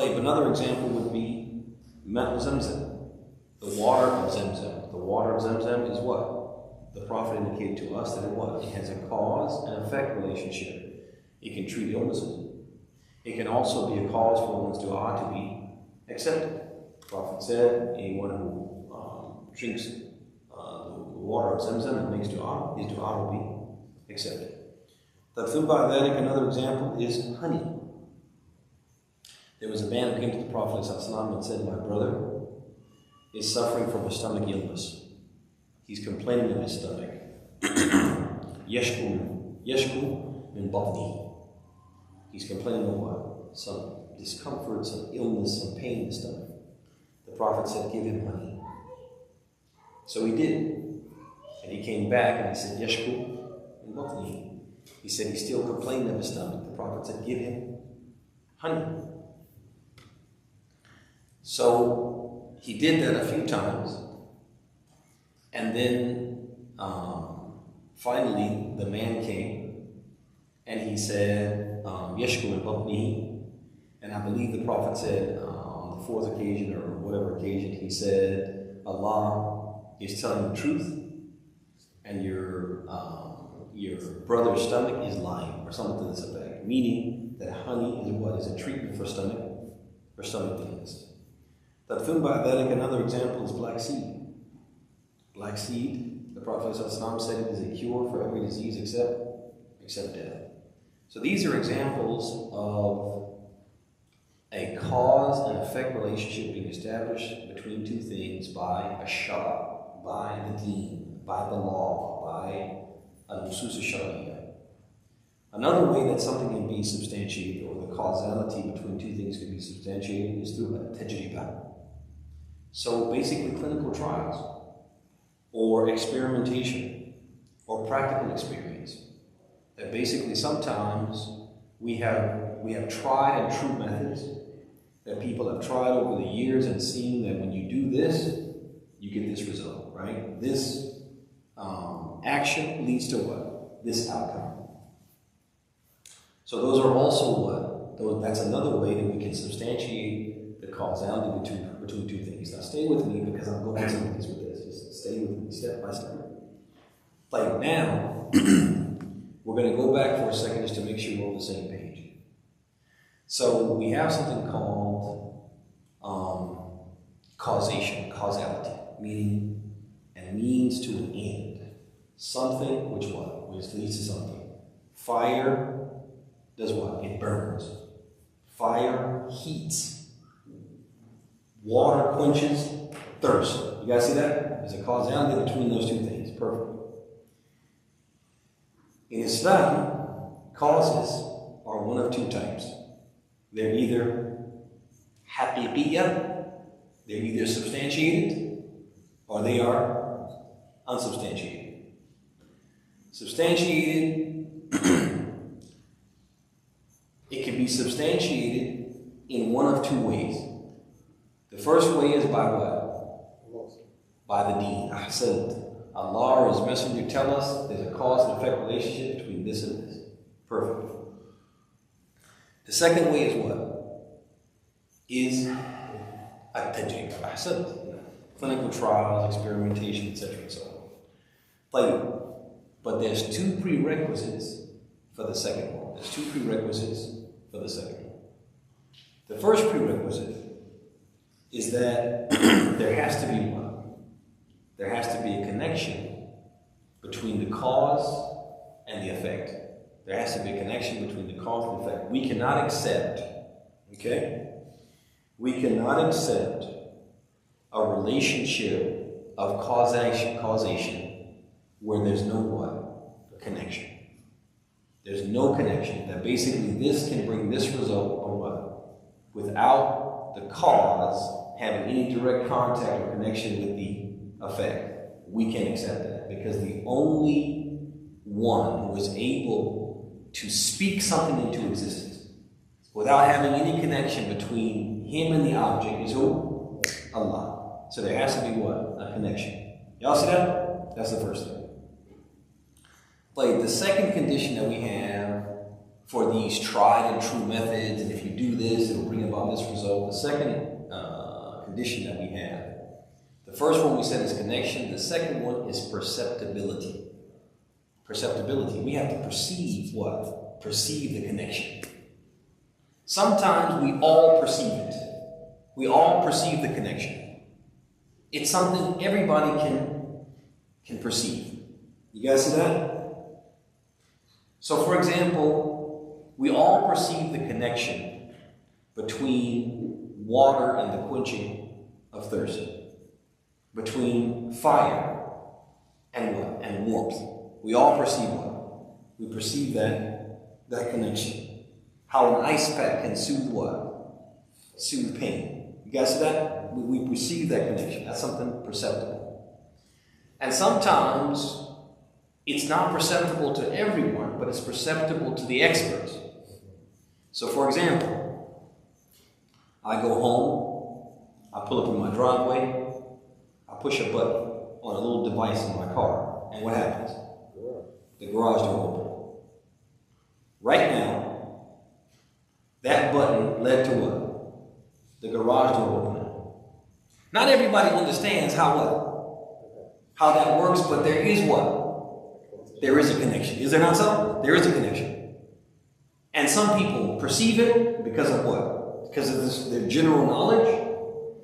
Another example would be Ma'u Zamzam, the water of Zamzam. The water of Zamzam is what? The Prophet indicated to us that it has a cause and effect relationship. It can treat illnesses. It can also be a cause for one's dua to be accepted. The Prophet said, anyone who drinks the water of Zamzam and makes dua, his dua will be accepted. Another example is honey. There was a man who came to the Prophet ﷺ and said, my brother is suffering from a stomach illness. He's complaining of his stomach. Yashku min batni. He's complaining of what? Some discomfort, some illness, some pain in the stomach. The Prophet said, give him honey. So he did. And he came back and he said, Yashku min batni. He said he's still complaining of his stomach. The Prophet said, give him honey. So he did that a few times, and then finally the man came and he said, Yashku min batnihi. And I believe the Prophet said on the fourth occasion or whatever occasion, he said, Allah is telling the truth and your brother's stomach is lying, or something to this effect. Meaning that honey is what? Is a treatment for stomach illness. Another example is black seed. Black seed, the Prophet ﷺ said it is a cure for every disease except death. So these are examples of a cause and effect relationship being established between two things by a shara, by the deen, by the law, by al-nusus al-shar'iyya. Another way that something can be substantiated, or the causality between two things can be substantiated, is through a tajriba. So basically clinical trials, or experimentation, or practical experience. That basically sometimes we have tried and true methods that people have tried over the years and seen that when you do this, you get this result, right? This action leads to what? This outcome. So those are also what? That's another way that we can substantiate the causality between two things. Now stay with me because I'm going some of these with this. Just stay with me step by step. Like now, we're going to go back for a second just to make sure we're on the same page. So we have something called causation, causality, meaning a means to an end. Something which what? Which leads to something. Fire does what? It burns. Fire heats. Water quenches thirst. You guys see that? There's a causality between those two things. Perfect. In Islam, causes are one of two types. They're either haqiqiyya, they're either substantiated, or they are unsubstantiated. Substantiated, it can be substantiated in one of two ways. The first way is by what? By the deen. Ahsant. Allah or His Messenger tell us there's a cause and effect relationship between this and this. Perfect. The second way is what? Is at-tajrib. Ahsant. Clinical trials, experimentation, etc. and so on. But there's two prerequisites for the second one. There's two prerequisites for the second one. The first prerequisite is that there has to be what? There has to be a connection between the cause and the effect. There has to be a connection between the cause and the effect. We cannot accept, okay? We cannot accept a relationship of causation where there's no what? A connection. There's no connection. That basically this can bring this result or what? Without the cause having any direct contact or connection with the effect. We can't accept that because the only one who is able to speak something into existence without having any connection between him and the object is who? Allah. So there has to be what? A connection. Y'all see that? That's the first thing. The second condition that we have for these tried and true methods, and if you do this, it'll bring about about this result. The second condition that we have, the first one we said is connection. The second one is perceptibility. Perceptibility. We have to perceive what? Perceive the connection. Sometimes we all perceive it. We all perceive the connection. It's something everybody can perceive. You guys see that? So, for example, we all perceive the connection between water and the quenching of thirst, between fire and what? And warmth. We all perceive what? We perceive that connection. How an ice pack can soothe what? Soothe pain. You guys see that? We perceive that connection. That's something perceptible. And sometimes it's not perceptible to everyone, but it's perceptible to the experts. So, for example, I go home, I pull up in my driveway, I push a button on a little device in my car, and what happens? The garage door opens. Right now, that button led to what? The garage door opening. Not everybody understands how that works, but there is what? There is a connection. Is there not so? There is a connection. And some people perceive it because of what? Because of their general knowledge.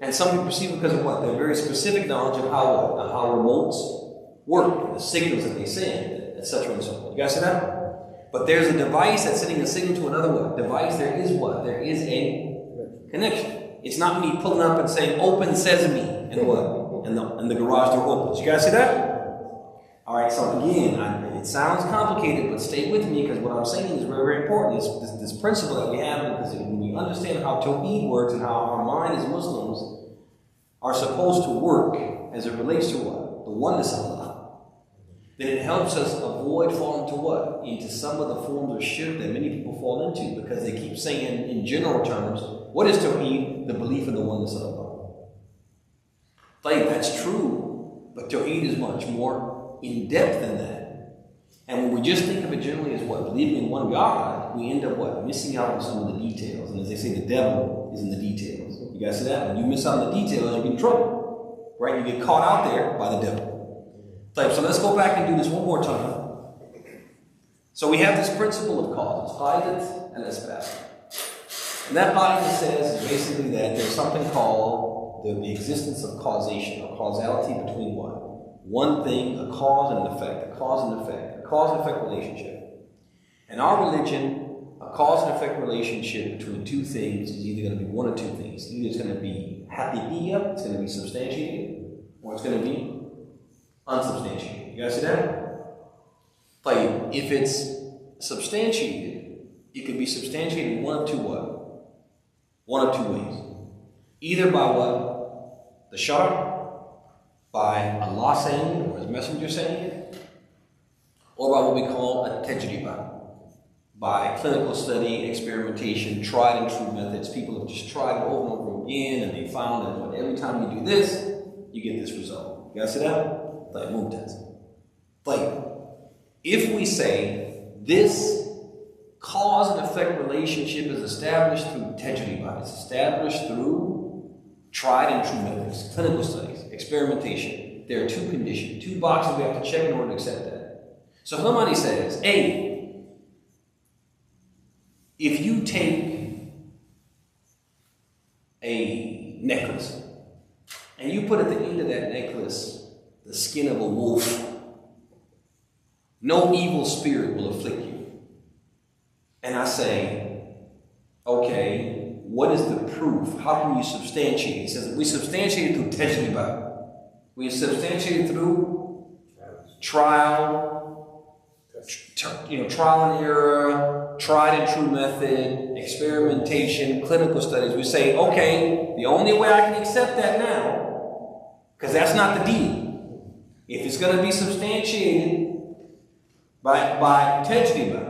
And some people perceive it because of what? Their very specific knowledge of how remotes work, the signals that they send, etc. and so forth. You guys see that? But there's a device that's sending a signal to another what? Device. There is what? There is a connection. It's not me pulling up and saying, open sesame, and what? And the garage door opens. You guys see that? All right, so again, it sounds complicated, but stay with me, because what I'm saying is very, very important. This principle that we have, because when we understand how tawheed works and how our mind as Muslims are supposed to work as it relates to what? The oneness of Allah, then it helps us avoid falling to what? Into some of the forms of shirk that many people fall into, because they keep saying in general terms, what is tawheed? The belief in the oneness of Allah. That's true, but tawheed is much more in depth than that. And when we just think of it generally as what? Believing in one God, we end up what? Missing out on some of the details. And as they say, the devil is in the details. You guys see that? When you miss out on the details, you get in trouble. Right? You get caught out there by the devil. So let's go back and do this one more time. So we have this principle of causes, qaidat and asbab. And that qaidat says is basically that there's something called the existence of causation, or causality between what? One thing, a cause and an effect, a cause and effect relationship. In our religion, a cause and effect relationship between two things is either going to be one of two things. Either it's going to be haqiqiyya, it's going to be substantiated, or it's going to be unsubstantiated. You guys see that? If it's substantiated, it could be substantiated in one of two what? One of two ways. Either by what? The shar, by Allah saying it, or His Messenger saying it, or by what we call a tajriba, by clinical study, experimentation, tried and true methods. People have just tried it over and over again, and they found that every time you do this, you get this result. You guys see that? If we say this cause and effect relationship is established through tajriba, it's established through tried and true methods, clinical studies, experimentation. There are two conditions, two boxes we have to check in order to accept that. So if somebody says, hey, if you take a necklace and you put at the end of that necklace the skin of a wolf, no evil spirit will afflict you. And I say, okay, what is the proof? How can you substantiate? He says, we substantiate it through tajriba. We substantiate it through trial and error, tried and true method, experimentation, clinical studies. We say, okay, the only way I can accept that now, because that's not the deal. If it's going to be substantiated by tajriba,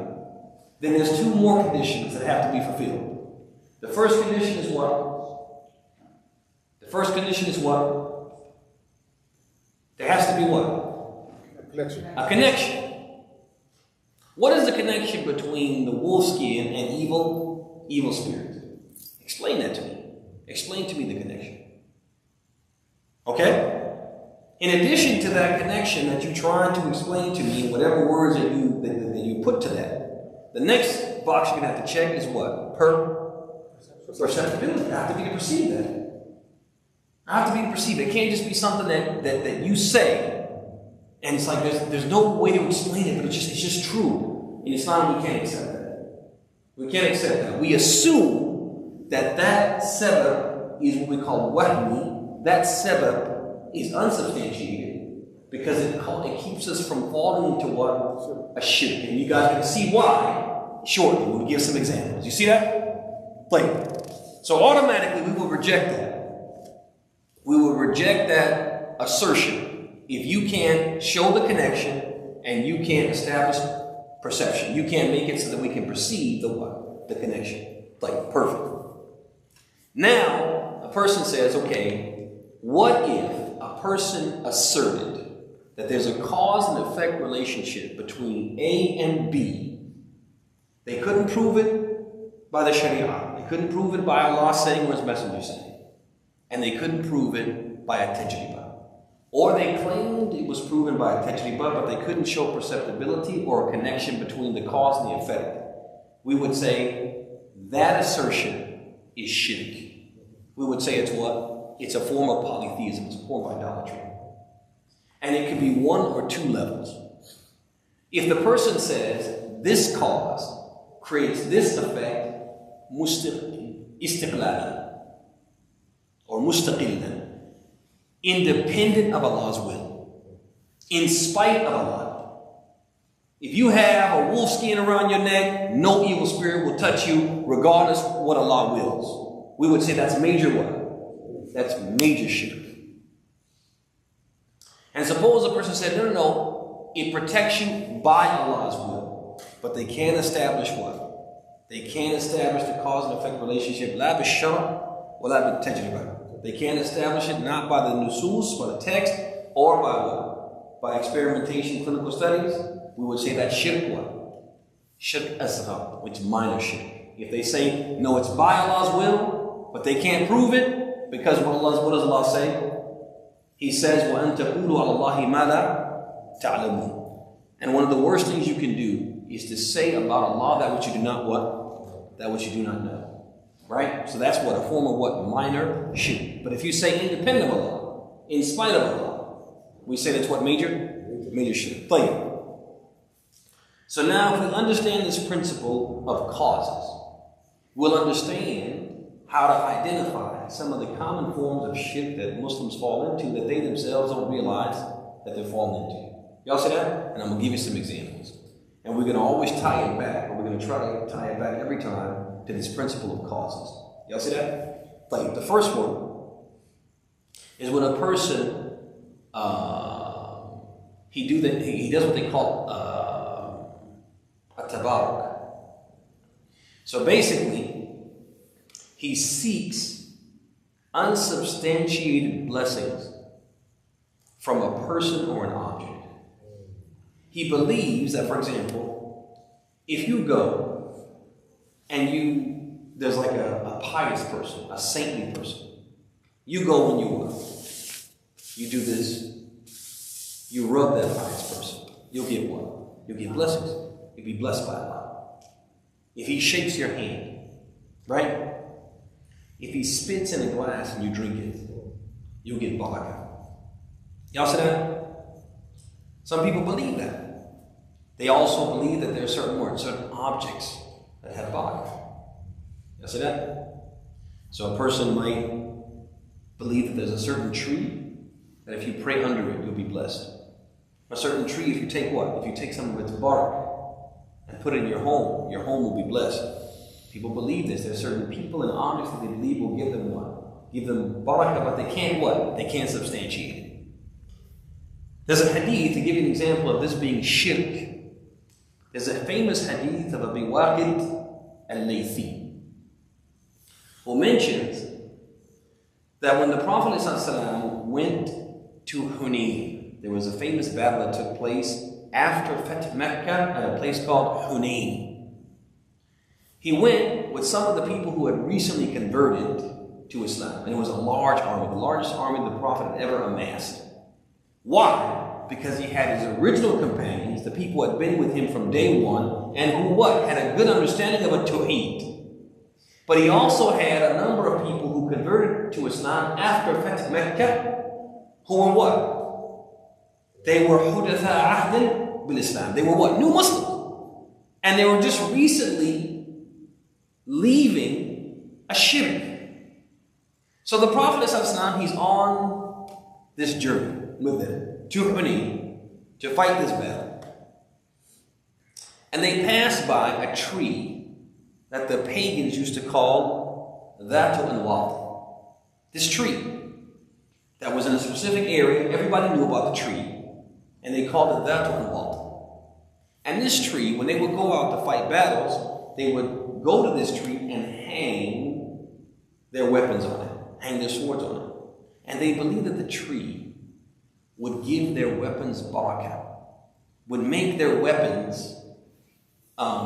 then there's two more conditions that have to be fulfilled. The first condition is what? There has to be what? A connection. A connection. What is the connection between the wolf skin and evil spirits? Explain that to me. Explain to me the connection. Okay? In addition to that connection that you're trying to explain to me, whatever words that you put to that, the next box you're going to have to check is what? Perceptibility. I have to be able to perceive that. I have to be able to perceive it. It can't just be something that you say, and it's like there's no way to explain it, but it's just true. In Islam, we can't accept that. We can't accept that. We assume that sabab is what we call wahmi. That sabab is unsubstantiated because it keeps us from falling into what? A shirk. And you guys can see why shortly. We'll give some examples. You see that? Play. So automatically we will reject that. We will reject that assertion if you can't show the connection and you can't establish perception. You can't make it so that we can perceive the what? The connection. Like, perfect. Now, a person says, okay, what if a person asserted that there's a cause and effect relationship between A and B? They couldn't prove it by the Sharia. They couldn't prove it by Allah saying or His Messenger saying. And they couldn't prove it by a tajribah. Or they claimed it was proven by a tajribah, but they couldn't show perceptibility or a connection between the cause and the effect. We would say that assertion is shirk. We would say it's what? It's a form of polytheism. It's a form of idolatry. And it could be one or two levels. If the person says this cause creates this effect, istiqlalan or mustaqillan, independent of Allah's will, in spite of Allah. If you have a wolf skin around your neck, no evil spirit will touch you regardless of what Allah wills. We would say that's major what? That's major shirk. And suppose a person said, no, it protects you by Allah's will. But they can't establish what? They can't establish the cause and effect relationship. La bishar wa la bitajribah. They can't establish it not by the nusus, by the text, or by what? By experimentation, clinical studies. We would say that's shirk what? Shirk asghar, which is minor shirk. If they say, no, it's by Allah's will, but they can't prove it, because what does Allah say? He says, وَأَن تَقُولُوا عَلَى اللَّهِ مَا لَا تَعْلَمُونَ. And one of the worst things you can do is to say about Allah that which you do not what? That which you do not know. Right? So that's what? A form of what? Minor shirk. But if you say independent of Allah, in spite of Allah, we say that's what? Major shirk. Tayyib. So now if we understand this principle of causes, we'll understand how to identify some of the common forms of shirk that Muslims fall into that they themselves don't realize that they're falling into. Y'all see that? And I'm going to give you some examples. And we're going to always tie it back, or we're going to try to tie it back every time to this principle of causes. Y'all see that? Like the first one is when a person he does what they call a tabarruk. So basically, he seeks unsubstantiated blessings from a person or an object. He believes that, for example, if you go and there's like a pious person, a saintly person. You go and you do this, you rub that pious person. You'll get what? You'll get blessings. You'll be blessed by Allah. If he shakes your hand, right? If he spits in a glass and you drink it, you'll get barakah. Y'all see that? Some people believe that. They also believe that there are certain words, certain objects that have barakah. Y'all see that? So a person might believe that there's a certain tree that if you pray under it, you'll be blessed. A certain tree, if you take what? If you take some of its bark and put it in your home will be blessed. People believe this. There are certain people and objects that they believe will give them what? Give them barakah, but they can't what? They can't substantiate it. There's a hadith, to give you an example of this being shirk. There's a famous hadith of Abi Waqid al-Laythi, who mentions that when the Prophet ﷺ went to Hunayn, there was a famous battle that took place after Fath Mecca at a place called Hunayn. He went with some of the people who had recently converted to Islam. And it was a large army, the largest army the Prophet had ever amassed. Why? Because he had his original companions, the people who had been with him from day one, and who what? Had a good understanding of a tawheed. But he also had a number of people who converted to Islam after Fath Mecca, who were what? They were Hudatha Ahdin bil Islam. They were what? New Muslims. And they were just recently leaving a shirk. So the Prophet ﷺ, he's on this journey with them to Hunayn to fight this battle. And they passed by a tree that the pagans used to call Dhatu Anwat. This tree that was in a specific area, everybody knew about the tree, and they called it Dhatu Anwat. And this tree, when they would go out to fight battles, they would go to this tree and hang their weapons on it. Hang their swords on it. And they believed that the tree would give their weapons barakah, would make their weapons,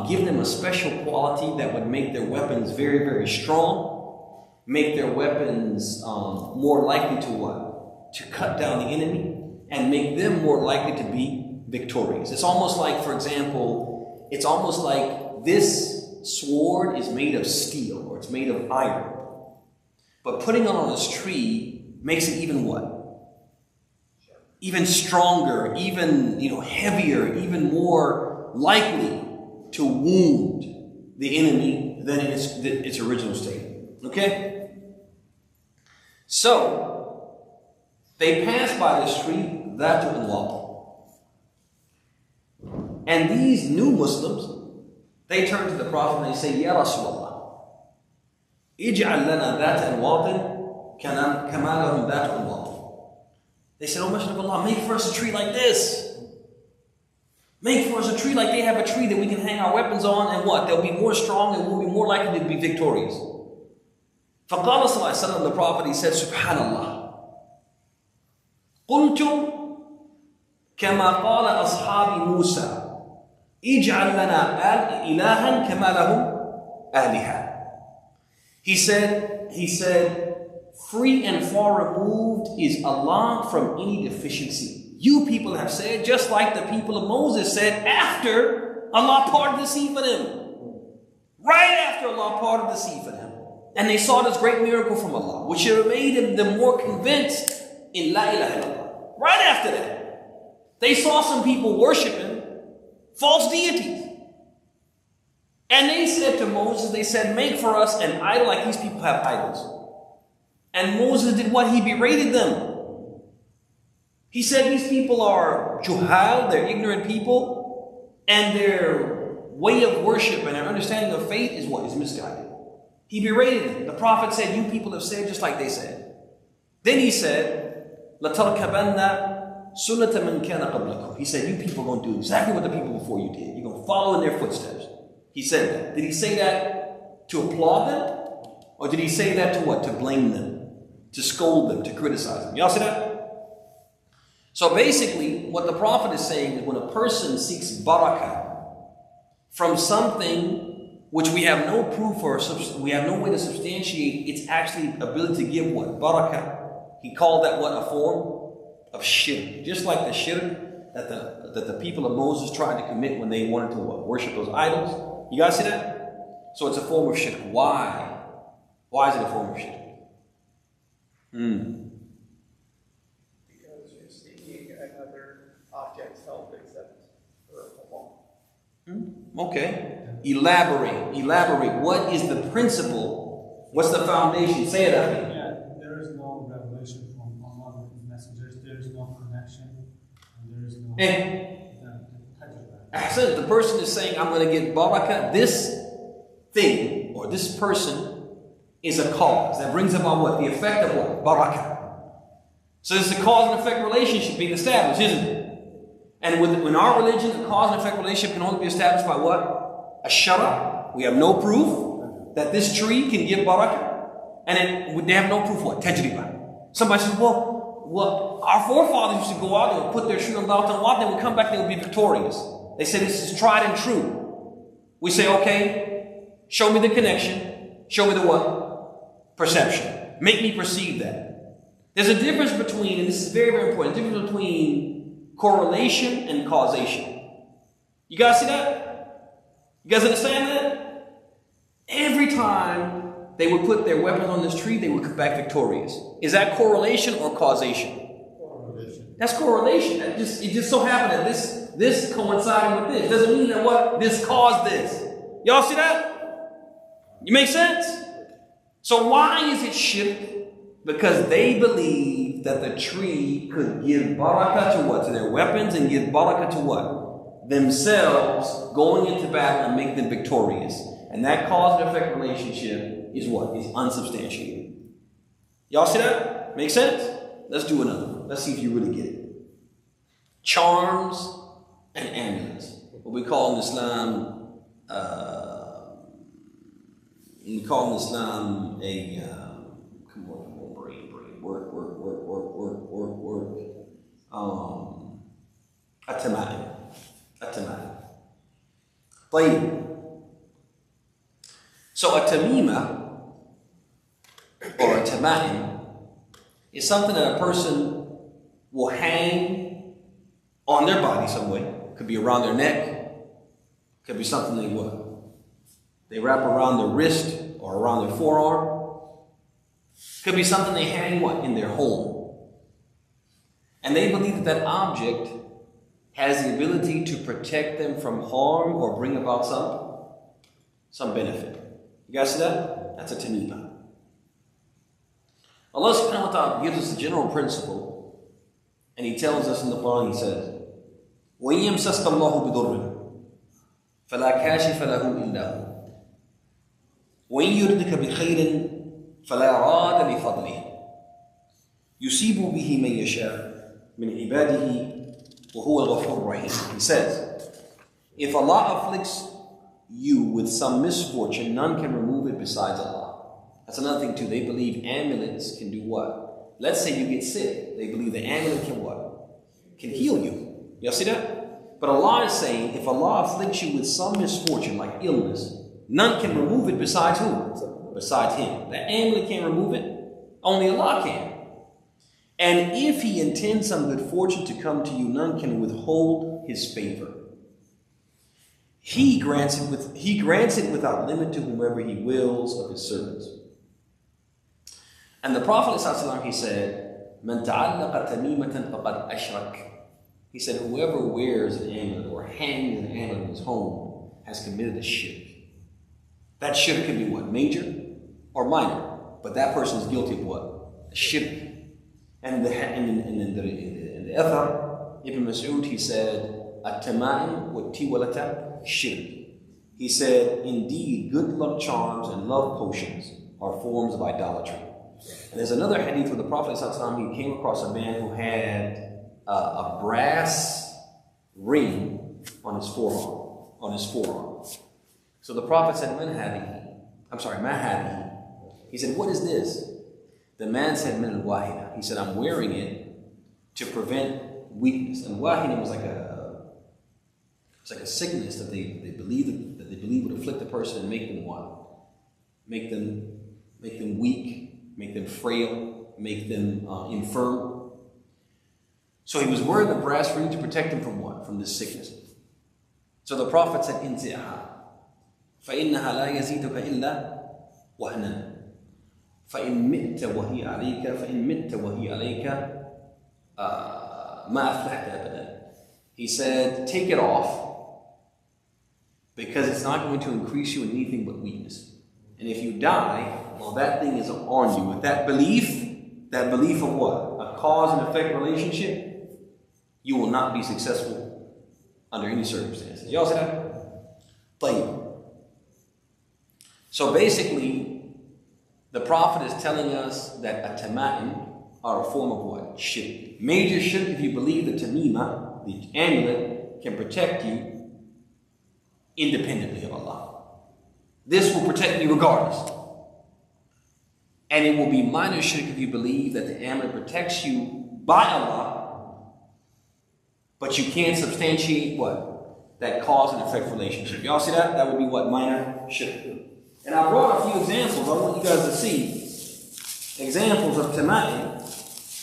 give them a special quality that would make their weapons very, very strong, make their weapons more likely to what? To cut down the enemy, and make them more likely to be victorious. It's almost like, for example, it's almost like this sword is made of steel, or it's made of iron. But putting it on this tree makes it even what? Even stronger, even heavier, even more likely to wound the enemy than in its original state. Okay? So, they passed by this tree, Dhatu Anwat. And these new Muslims, they turn to the Prophet and they say, Ya Rasulullah, اجعل لنا ذات أنواط كما لهم ذات أنواط. They said, "O Messenger of Allah, make for us a tree like this. Make for us a tree like they have a tree that we can hang our weapons on, and what? They'll be more strong and we'll be more likely to be victorious." فقال صلى الله عليه وسلم, the Prophet, he said, "Subhanallah. قلت كما قال أصحاب موسى اجعل لنا إلها كما لهم آلهة." He said, free and far removed is Allah from any deficiency. You people have said, just like the people of Moses said after Allah parted the sea for them. Right after Allah parted the sea for them. And they saw this great miracle from Allah, which made them more convinced in La ilaha illallah. Right after that, they saw some people worshiping false deities. And they said to Moses, they said, make for us an idol like these people have idols. And Moses did what? He berated them. He said these people are juhal, they're ignorant people, and their way of worship and their understanding of faith is what? Is misguided. He berated them. The Prophet said, you people have said just like they said. Then he said, لَتَرْكَبَنَّ سُنَّةَ مَنْ كَانَ قَبْلَكُمْ. He said, you people are going to do exactly what the people before you did. You're going to follow in their footsteps. He said that. Did he say that to applaud them? Or did he say that to what? To blame them, to scold them, to criticize them. Y'all see that? So basically, what the Prophet is saying is when a person seeks barakah from something which we have no proof or we have no way to substantiate its actually ability to give what? Barakah. He called that what? A form of shirk. Just like the shirk that the people of Moses tried to commit when they wanted to what? Worship those idols. You guys see that? So it's a form of shirk. Why? Why is it a form of shirk? Because you're seeking another object's help except for Allah. Okay. Elaborate. What is the principle? What's the foundation? Say it out. Yeah, there is no revelation from Allah with His messengers. There is no connection. And there is no... Ahsan, the person is saying, I'm going to get barakah. This thing or this person is a cause that brings about what? The effect of what? Barakah. So it's a cause and effect relationship being established, isn't it? And in our religion, the cause and effect relationship can only be established by what? A shara. We have no proof that this tree can give barakah. And they have no proof what? Tajriba. Somebody says, well, our forefathers used to go out and put their tree on Dhatu Anwat, they would come back and they would be victorious. They say this is tried and true. We say, okay, Show me the connection. Show me the what? Perception. Make me perceive that. There's a difference between, and this is very, very important, difference between correlation and causation. You guys see that? You guys understand that? Every time they would put their weapons on this tree, they would come back victorious. Is that correlation or causation? Correlation. That's correlation. It just so happened that this coincided with this. Doesn't mean that what? This caused this. Y'all see that? You make sense? So why is it shirk? Because they believe that the tree could give barakah to what? To their weapons, and give barakah to what? Themselves going into battle and make them victorious. And that cause and effect relationship is what? Is unsubstantiated. Y'all see that? Make sense? Let's do another one. Let's see if you really get it. Charms and amulets. What we call in Islam, a tama'im. طيب. So a tamima or a tama'im is something that a person will hang on their body some way. Could be around their neck. Could be something they what? They wrap around their wrist or around their forearm. Could be something they hang what? In their home. And they believe that that object has the ability to protect them from harm or bring about some benefit. You guys see that? That's a tamima. Allah subhanahu wa ta'ala gives us a general principle, and He tells us in the Quran, He says, وَإِن يَمْسَسْكَ اللَّهُ بِضُرٍّ فَلَا كَاشِفَ لَهُ إِلَّا هُوَ وَإِن يُرِدْكَ بِخَيْرٍ فَلَا رَادَ لِفَضْلِهِ يُصِيبُ بِهِ مَن يَشَاءُ مِنْ عِبَادِهِ وَهُوَ الْغَفُورُ الرَّحِيمُ. He says, if Allah afflicts you with some misfortune, none can remove it besides Allah. That's another thing too. They believe amulets can do what? Let's say you get sick. They believe the amulet can what? Can heal you. Y'all see that? But Allah is saying, if Allah afflicts you with some misfortune, like illness, none can remove it besides who? Besides Him. The amulet can't remove it. Only Allah can. And if He intends some good fortune to come to you, none can withhold His favor. He grants it without limit to whomever He wills of His servants. And the Prophet ﷺ, he said, "Man ta'allaqa tamimatan faqad ashrak." He said, whoever wears an amulet or hangs an amulet in his home has committed a shirk. That shirk can be what? Major or minor. But that person is guilty of what? A shirk. And in the Athar, Ibn Mas'ud, he said, "At-tama'im wa tiwalata shirk." He said, indeed, good luck charms and love potions are forms of idolatry. And there's another hadith where the Prophet ﷺ, he came across a man who had a brass ring on his forearm. So the Prophet said, "Man hadihi?" "Ma hadihi?" He said, "What is this?" The man said, "Min al-wahina." He said, "I'm wearing it to prevent weakness." And wahina was like a sickness that they believe would afflict the person and make them what? Make them weak, make them frail, make them infirm. So he was wearing the brass ring to protect him from what? From this sickness. So the Prophet said, "Inzi'ha, فَإِنَّهَا لَا يَزِيدُكَ إِلَّا وَهْنًا فَإِن مِتَّ وَهِيَ عَلَيْكَ مَا أَفْلَحْتَ أَبَدًا." He said, take it off, because it's not going to increase you in anything but weakness. And if you die, well, that thing is on you. With that belief of what? A cause and effect relationship, you will not be successful under any circumstances. Y'all see that? طيب. So basically, the Prophet is telling us that a tama'im are a form of what? Shirk. Major shirk if you believe the tamima, the amulet, can protect you independently of Allah. This will protect you regardless. And it will be minor shirk if you believe that the amulet protects you by Allah, but you can't substantiate what? That cause and effect relationship. Y'all see that? That would be what? Minor shirk. And I brought a few examples. I want you guys to see examples of tama'im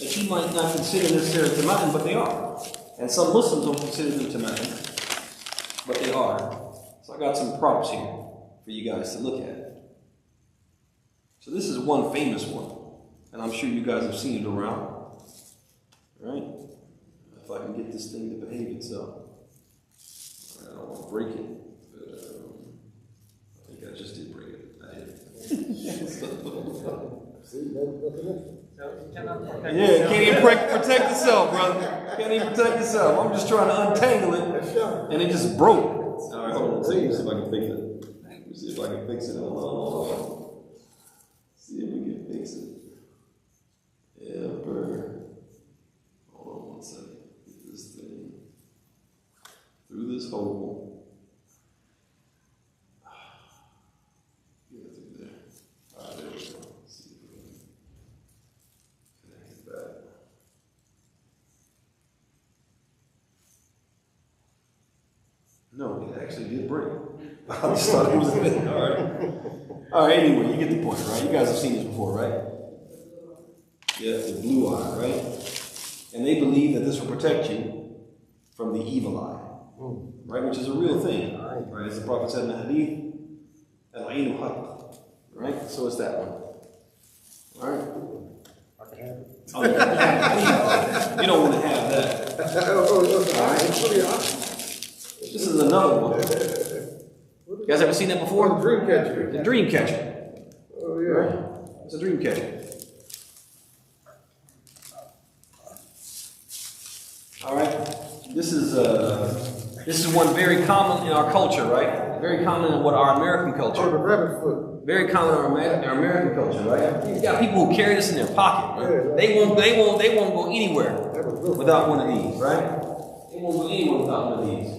that you might not consider necessarily tama'im, but they are. And some Muslims don't consider them tama'im, but they are. So I got some props here for you guys to look at. So this is one famous one, and I'm sure you guys have seen it around. All right? If I can get this thing to behave itself. I don't want to break it. But, I think I just did break it. I did. Yeah, can't even protect yourself, brother. Can't even protect yourself. I'm just trying to untangle it, and it just broke. All right, hold on. Let me see if I can fix it. Let me see if I can fix it. Hold on. See if we can fix it. Yeah, bird. Hold on one second. Get this thing through this hole. Get it through there. All right, there we go. See if we can connect it back. No, it actually did break. I just thought it was a bit. All right. All right, anyway, you get the point, right? You guys have seen this before, right? Yeah, the blue eye, right? And they believe that this will protect you from the evil eye, right? Which is a real thing, right? As the Prophet said in the Hadith, al-ainu haqq, right? So it's that one. All right? Oh, you don't want to have that. All right? This is another one. You guys ever seen that before? The dream catcher. The dream catcher. Oh, yeah. Right? It's a dream catcher. All right. This is one very common in our culture, right? Very common in our American culture. Oh, the rabbit foot. Very common in our American culture, right? You got people who carry this in their pocket. Right? They won't go anywhere without one of these, right? They won't go anywhere without one of these.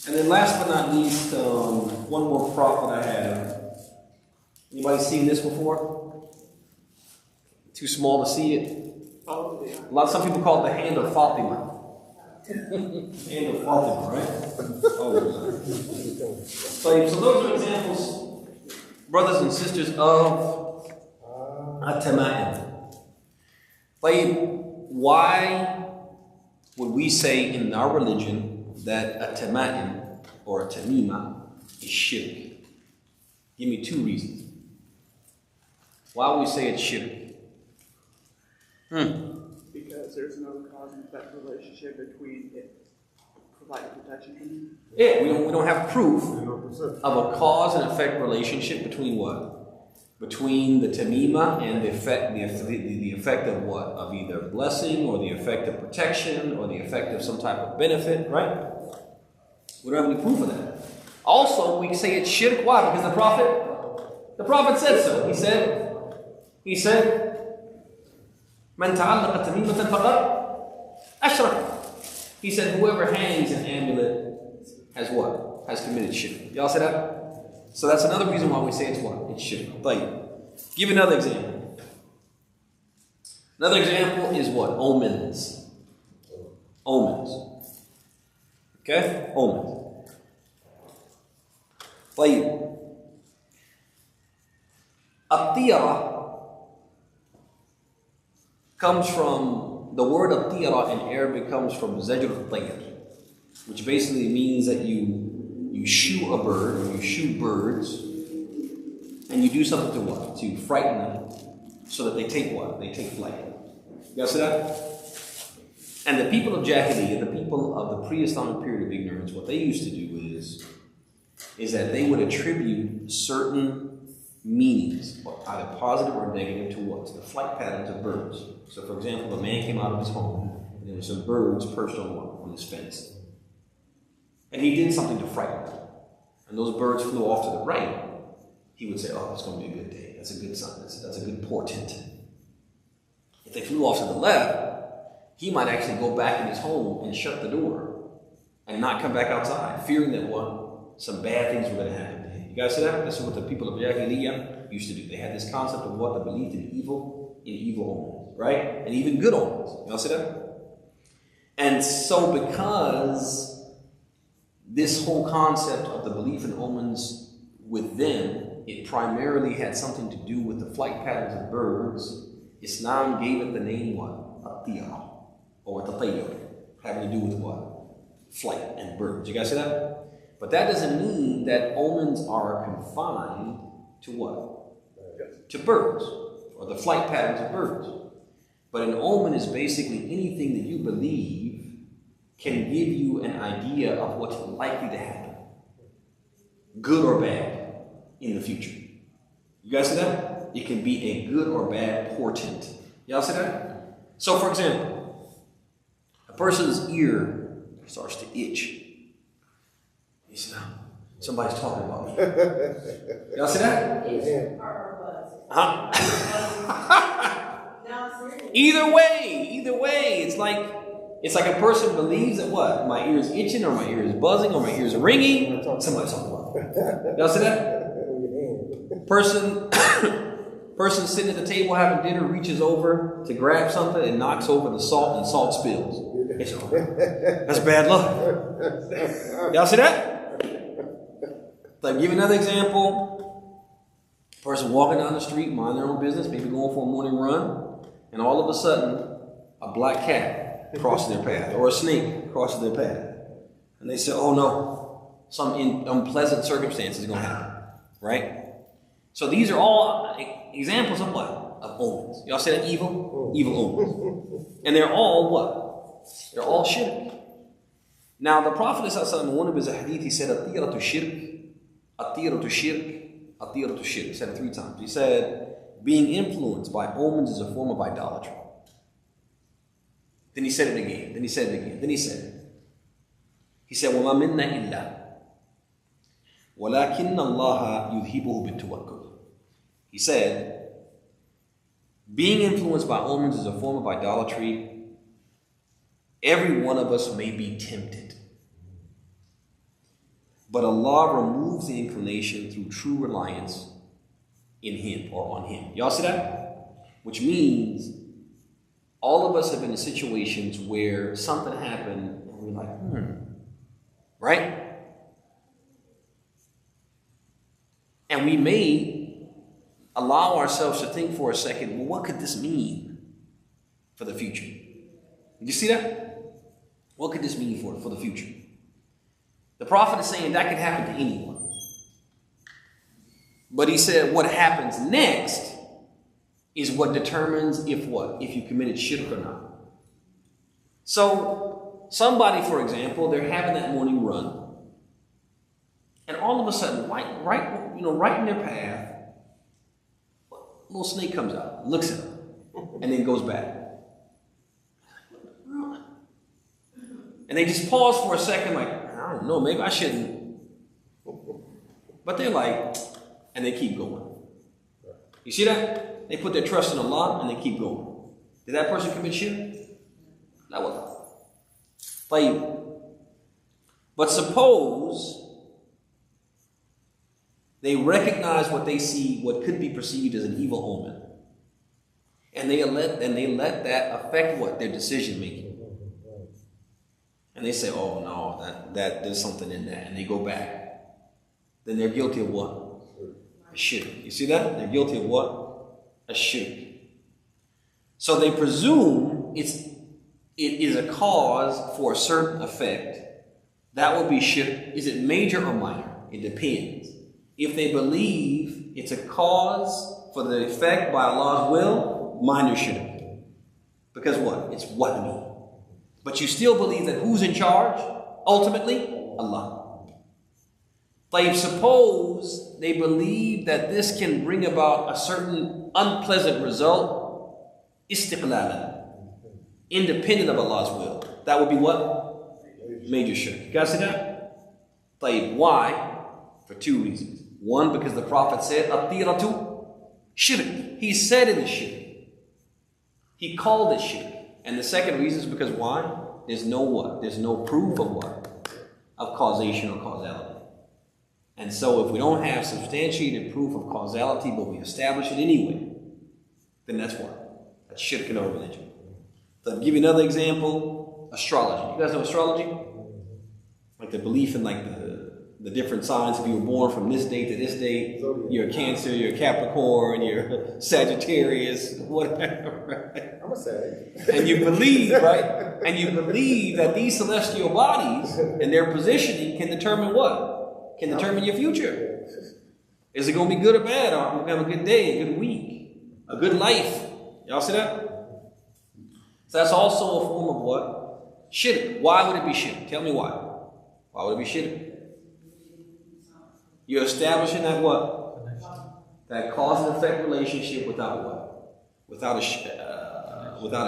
And then last but not least, one more prop that I have. Anybody seen this before? Too small to see it? Oh, yeah. Some people call it the hand of Fatima. Hand of Fatima, right? Oh, so those are examples, brothers and sisters, of at-tama'im. Why would we say in our religion that a tama'im or a tamima is shirk? Give me two reasons. Why would we say it's shirk? Because there's no cause and effect relationship between it providing protection from you. Yeah, we don't have proof of a cause and effect relationship between what? Between the tamima and the effect of what? Of either blessing or the effect of protection or the effect of some type of benefit, right? We don't have any proof of that. Also, we say it's shirk. Why? Because the Prophet said so. He said, "Man ta'allaqa tamimatan faqad ashrak." He said, whoever hangs an amulet has what? Has committed shirk. Y'all see that? So that's another reason why we say it's what? It's shirk. Give another example. Another example is what? Omens. Omens. Okay? Omens. At-tiyara comes from, the word at-tiyara in Arabic comes from zajr al-tayr, which basically means that you shoot a bird, or you shoot birds, and you do something to what? To frighten them, so that they take what? They take flight. You guys see that? And the people of Jahiliyyah, the people of the pre-Islamic period of ignorance, what they used to do is that they would attribute certain meanings, either positive or negative, to what? To the flight patterns of birds. So, for example, a man came out of his home, and there were some birds perched on his fence. And he did something to frighten them. And those birds flew off to the right. He would say, oh, it's going to be a good day. That's a good sign. That's a good portent. If they flew off to the left, he might actually go back in his home and shut the door and not come back outside, fearing that some bad things were going to happen to him. You guys see that? That's what the people of Jahiliyyah used to do. They had this concept of what? The belief in evil omens, right? And even good omens. Y'all see that? And so because this whole concept of the belief in omens with them, it primarily had something to do with the flight patterns of birds. Islam gave it the name what? At-tiyara, or at-tayyur, having to do with what? Flight and birds. You guys see that? But that doesn't mean that omens are confined to what? To birds, or the flight patterns of birds. But an omen is basically anything that you believe can give you an idea of what's likely to happen, good or bad, in the future. You guys see that? It can be a good or bad portent. Y'all see that? So, for example, a person's ear starts to itch. You see, somebody's talking about me. Y'all see that? Huh? Either way, it's like a person believes that what? My ear is itching, or my ear is buzzing, or my ear is ringing. Somebody's talking about me. Y'all see that? Person sitting at the table having dinner reaches over to grab something and knocks over the salt, and salt spills. That's bad luck. Y'all see that? Like, give another example. Person walking down the street, mind their own business, maybe going for a morning run, and all of a sudden, a black cat crosses their path, or a snake crosses their path. And they say, oh no, some unpleasant circumstance is going to happen, right? So these are all examples of what? Of omens. Y'all say that evil? Evil omens. And they're all what? They're all shirk. Now the Prophet in one of his hadith, he said, At-tiyaratu shirk, at-tiyaratu shirk, at-tiyaratu shirk. He said it 3 times. He said, being influenced by omens is a form of idolatry. Then he said it again. Then he said it again. Then he said it. He said, وَمَا مِنَّا إِلَّا وَلَكِنَّ اللَّهَ يُذْهِبُهُ بِالتَّوَكُّلِ. He said, being influenced by omens is a form of idolatry. Every one of us may be tempted. But Allah removes the inclination through true reliance in Him or on Him. Y'all see that? Which means all of us have been in situations where something happened and we're like, right? And we may allow ourselves to think for a second, well, what could this mean for the future? Did you see that? What could this mean for the future? The Prophet is saying that could happen to anyone. But he said what happens next is what determines if you committed shirk or not. So somebody, for example, they're having that morning run, and all of a sudden, right in their path, a little snake comes out, looks at them, and then goes back. And they just pause for a second, like, I don't know, maybe I shouldn't. But they're like, and they keep going. You see that? They put their trust in Allah and they keep going. Did that person commit shirk? That wasn't. But suppose they recognize what they see, what could be perceived as an evil omen, and they let that affect what? Their decision making. And they say, oh no, that there's something in that, and they go back. Then they're guilty of what? A shirk. You see that? They're guilty of what? A shirk. So they presume it is a cause for a certain effect. That will be shirk. Is it major or minor? It depends. If they believe it's a cause for the effect by Allah's will, minor shirk. Because what? It's wahmi. But you still believe that who's in charge? Ultimately, Allah. Like, suppose they believe that this can bring about a certain unpleasant result, istiqlalan, independent of Allah's will. That would be what? Major shirk. You guys see that? Like, why? For 2 reasons. One, because the Prophet said, at-tiratu shirk. He said it is shirk. He called it shirk. And the second reason is because why? There's no what? There's no proof of what? Of causation or causality. And so if we don't have substantiated proof of causality, but we establish it anyway, then that's what? That's shirk in our religion. So I'll give you another example. Astrology. You guys know astrology? Like the belief in like the different signs. If you were born from this date to this date, you're a Cancer, you're a Capricorn, you're Sagittarius, whatever. Right? I'm a Sag. And you believe, right? And you believe that these celestial bodies and their positioning can determine what? Can determine your future. Is it going to be good or bad? Or are we going to have a good day, a good week, a good life? Y'all see that? So that's also a form of what? Shirk. Why would it be shirk? Tell me why. Why would it be shirk? You're establishing that what? That cause and effect relationship without what? Without a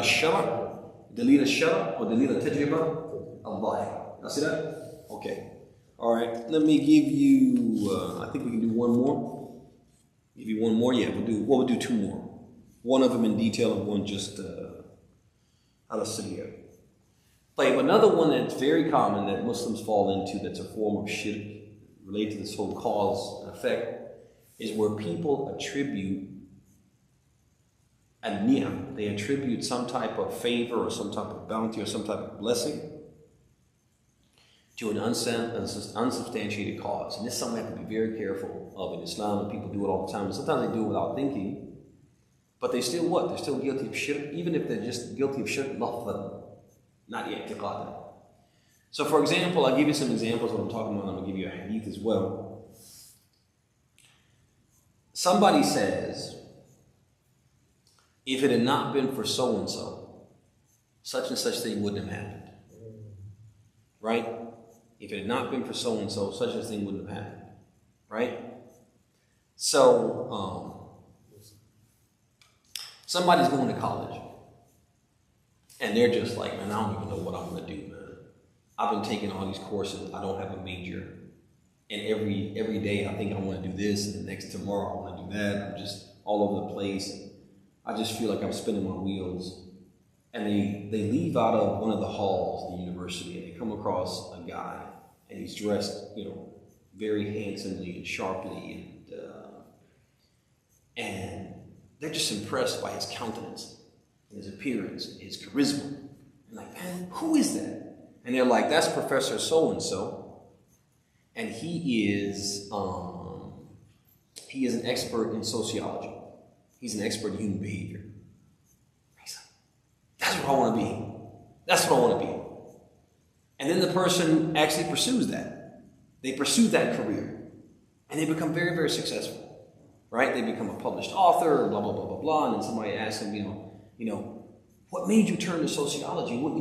shara. Delete a shara or delete a tajriba. Allah. Y'all see that? Okay. All right. Let me give you, I think we can do one more. Give you one more. Yeah, we'll do two more. One of them in detail and one just out of Syria. But another one that's very common that Muslims fall into that's a form of shirk related to this whole cause and effect is where people attribute a ni'am. They attribute some type of favor or some type of bounty or some type of blessing to an unsubstantiated cause. And this is something we have to be very careful of in Islam, and people do it all the time. And sometimes they do it without thinking, but they still what? They're still guilty of shirk, even if they're just guilty of shirk lafzan, not i'tiqadan. So for example, I'll give you some examples of what I'm talking about. I'm going to give you a hadith as well. Somebody says, if it had not been for so-and-so, such and such thing wouldn't have happened. Right? If it had not been for so-and-so, such a thing wouldn't have happened. Right? So, somebody's going to college. And they're just like, man, I don't even know what I'm going to do, man. I've been taking all these courses. I don't have a major. And every day I think I want to do this, and the next tomorrow I want to do that. I'm just all over the place. I just feel like I'm spinning my wheels. And they leave out of one of the halls of the university, and they come across a guy, and he's dressed, very handsomely and sharply, and they're just impressed by his countenance, and his appearance, and his charisma. And like, man, who is that? And they're like, that's Professor so-and-so, and he is an expert in sociology. He's an expert in human behavior. That's what I want to be. That's what I want to be. And then the person actually pursues that. They pursue that career. And they become very, very successful. Right? They become a published author, blah, blah, blah, blah, blah. And then somebody asks them, what made you turn to sociology? What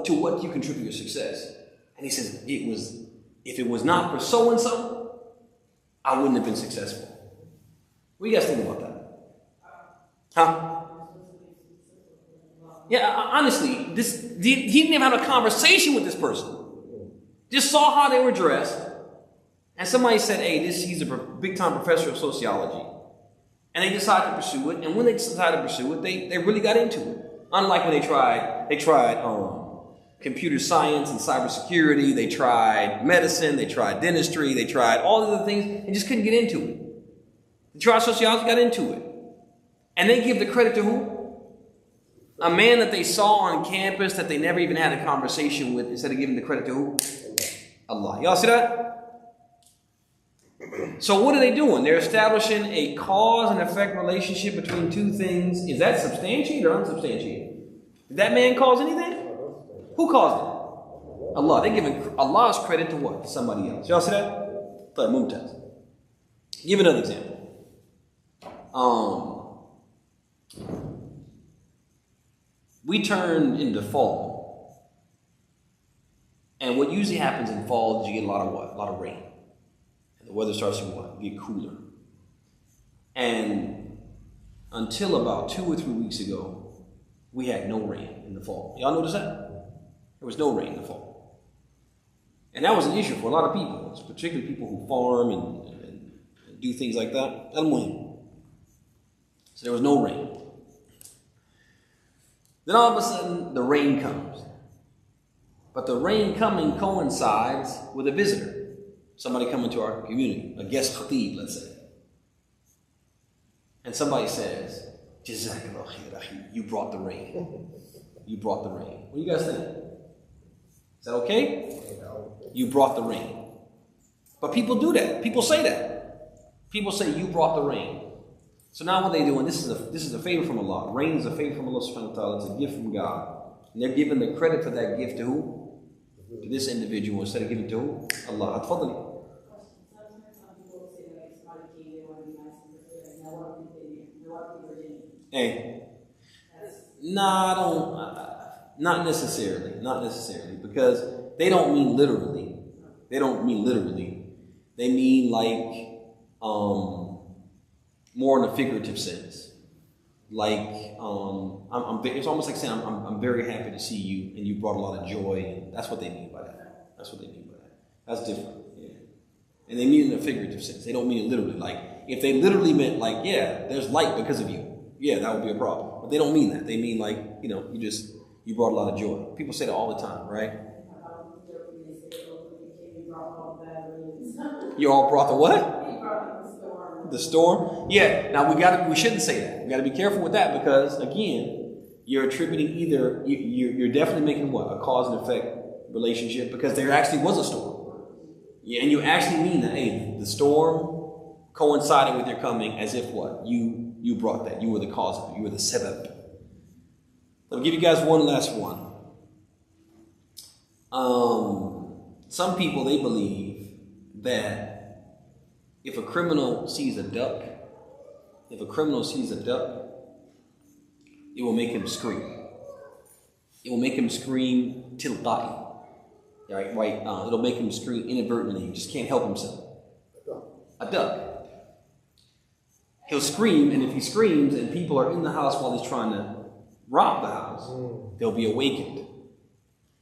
do you contribute your success? And he says, if it was not for so-and-so, I wouldn't have been successful. What do you guys think about that? Huh? Yeah, honestly, he didn't even have a conversation with this person. Just saw how they were dressed. And somebody said, hey, he's a big-time professor of sociology. And they decided to pursue it. And when they decided to pursue it, they really got into it. Unlike when they tried computer science and cybersecurity. They tried medicine. They tried dentistry. They tried all the other things and just couldn't get into it. They tried sociology, got into it. And they give the credit to who? A man that they saw on campus that they never even had a conversation with, instead of giving the credit to who? Allah. Y'all see that? So what are they doing? They're establishing a cause and effect relationship between two things. Is that substantiated or unsubstantiated? Did that man cause anything? Who caused it? Allah. They're giving Allah's credit to what? Somebody else. Y'all see that? Mumtaz. Give another example. We turn into fall. And what usually happens in fall is you get a lot of what? A lot of rain. And the weather starts to what? Get cooler. And until about 2 or 3 weeks ago, we had no rain in the fall. Y'all notice that? There was no rain in the fall. And that was an issue for a lot of people, particularly people who farm and do things like that. So there was no rain. Then all of a sudden, the rain comes. But the rain coming coincides with a visitor. Somebody coming to our community, a guest khatib, let's say. And somebody says, Jazakallah khair, akhi, you brought the rain. You brought the rain. What do you guys think? Is that okay? You brought the rain. But people do that. People say that. People say you brought the rain. So now what they doing? This is a favor from Allah. Rain is a favor from Allah subhanahu wa ta'ala. It's a gift from God. And they're giving the credit for that gift to who? To this individual instead of giving to who? Allah. Atfadli. Hey. Nah, I don't. Not necessarily. Not necessarily. Because they don't mean literally. They don't mean literally. They mean like more in a figurative sense. Like it's almost like saying I'm very happy to see you and you brought a lot of joy, and that's what they mean by that. That's what they mean by that. That's different. Yeah. And they mean it in a figurative sense. They don't mean it literally. Like if they literally meant like, yeah, there's light because of you. Yeah, that would be a problem. But they don't mean that. They mean like, you brought a lot of joy. People say that all the time, right? You all brought the what? The storm? Yeah. Now we shouldn't say that. We got to be careful with that because again, you're attributing you're definitely making what? A cause and effect relationship because there actually was a storm. Yeah, and you actually mean that, hey, the storm coincided with your coming as if what? You brought that. You were the cause of it. You were the sebab. Let me give you guys one last one. Some people, they believe that if a criminal sees a duck, it will make him scream. It will make him scream tilqa'i. Right? It'll make him scream inadvertently. He just can't help himself. A duck. He'll scream, and if he screams and people are in the house while he's trying to rob the house, they'll be awakened.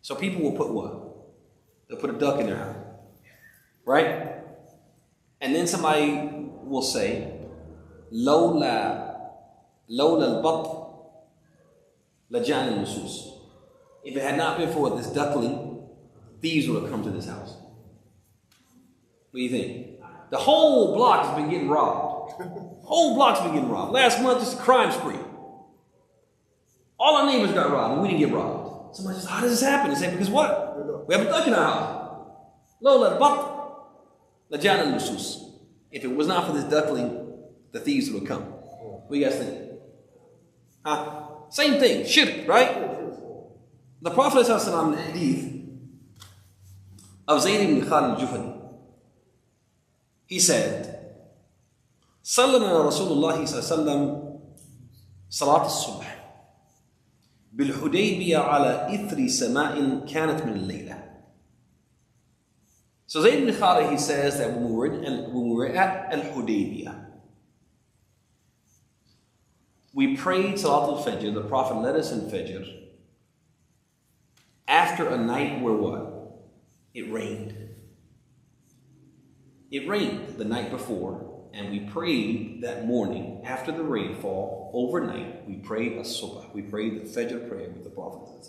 So people will put what? They'll put a duck in their house. Right? And then somebody will say, Lola al-bat laja'an al-nusus. If it had not been for this duckling, thieves would have come to this house. What do you think? The whole block has been getting robbed. Whole block's been getting robbed. Last month, just a crime spree. All our neighbors got robbed, and we didn't get robbed. Somebody says, how does this happen? They say, because what? We have a duck in our house. Lola al-bat laja'an al-nusus. If it was not for this duckling, the thieves would come. What do you guys think? Same thing, shirk, right? The Prophet ﷺ in the hadith of Zayd ibn Khalid al-Juhani, he said, صلنا رسول الله صلى الله عليه وسلم صلاة الصبح بالحديبية على إثر سماء كانت من الليلة. So Zayd ibn Khalid, he says that when we were at Al-Hudaybiyah, we prayed Salat al-Fajr, the Prophet led us in Fajr, after a night where what? It rained. It rained the night before, and we prayed that morning after the rainfall, overnight, we prayed as-subh. We prayed the Fajr prayer with the Prophet.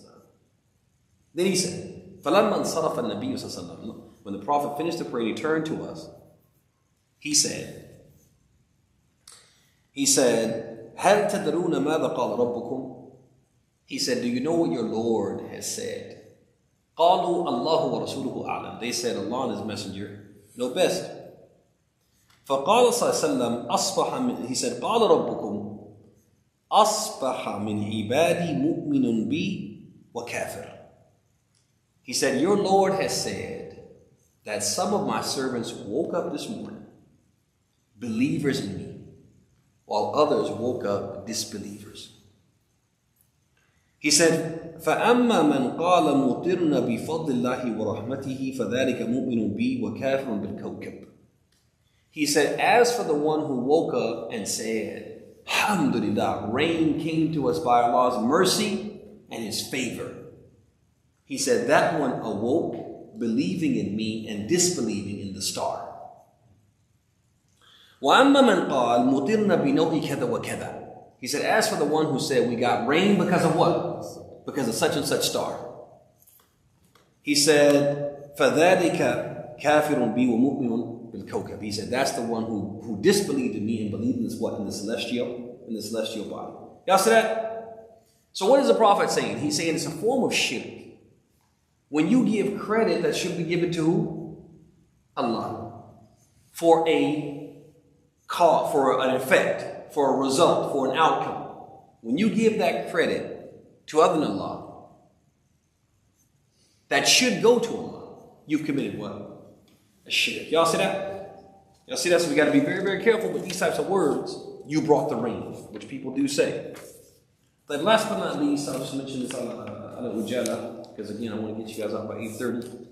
Then he said, فَلَمَّا انصَرَفَ النَّبِيُّ صَلَّى اللَّهُ عَلَيْهِ وسلم. When the Prophet finished the prayer, he turned to us. He said, هَلْ تَدْرُونَ مَاذَا قَالَ رَبُّكُمْ? He said, do you know what your Lord has said? قَالُوا اللَّهُ وَرَسُولُهُ أَعْلَمُ. They said, Allah and His Messenger know best. فقال صلى الله عليه وسلم he said قال ربكم أصبح من عبادي مؤمن بي وكافر. He said, your Lord has said that some of my servants woke up this morning believers in me, while others woke up disbelievers. He said, فَأَمَّا مَنْ قَالَ مُطِرْنَا بِفَضْلِ اللَّهِ وَرَحْمَتِهِ فَذَلِكَ مُؤْمِنٌ بِي وَكَافِرٌ بِالْكَوْكَبِ. He said, as for the one who woke up and said, Alhamdulillah, rain came to us by Allah's mercy and His favor. He said, that one awoke believing in me and disbelieving in the star. وَأَمَّا مَنْ قَالَ مُطِرْنَا بِنَوْءِ كَذَا وَكَذَا. He said, as for the one who said, we got rain because of what? Because of such and such star. He said, فَذَلِكَ كَافِرٌ بِي وَمُؤْمِنٌ بِالْكَوْكَبِ. He said, that's the one who disbelieved in me and believed in this what? In the celestial body. Y'all see that? So what is the Prophet saying? He's saying it's a form of shirk. When you give credit that should be given to who? Allah. for a cause, for an effect, for a result, for an outcome. When you give that credit to other than Allah, that should go to Allah, you've committed what? A shirk. Y'all see that? Y'all see that? So we got to be very, very careful with these types of words. You brought the rain, which people do say. But last but not least, I'll just mention this on Ujala, because again, I want to get you guys out by 8:30.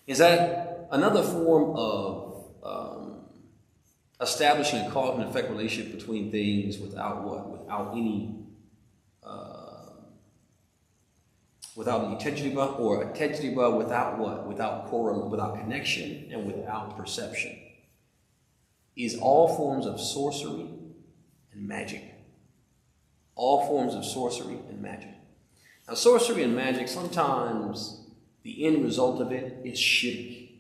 Is that another form of establishing a cause and effect relationship between things without what? Without any without any tajriba, or a tajriba without what? Without connection and without perception, is all forms of sorcery and magic. All forms of sorcery and magic. Now, sorcery and magic, sometimes the end result of it is shirk.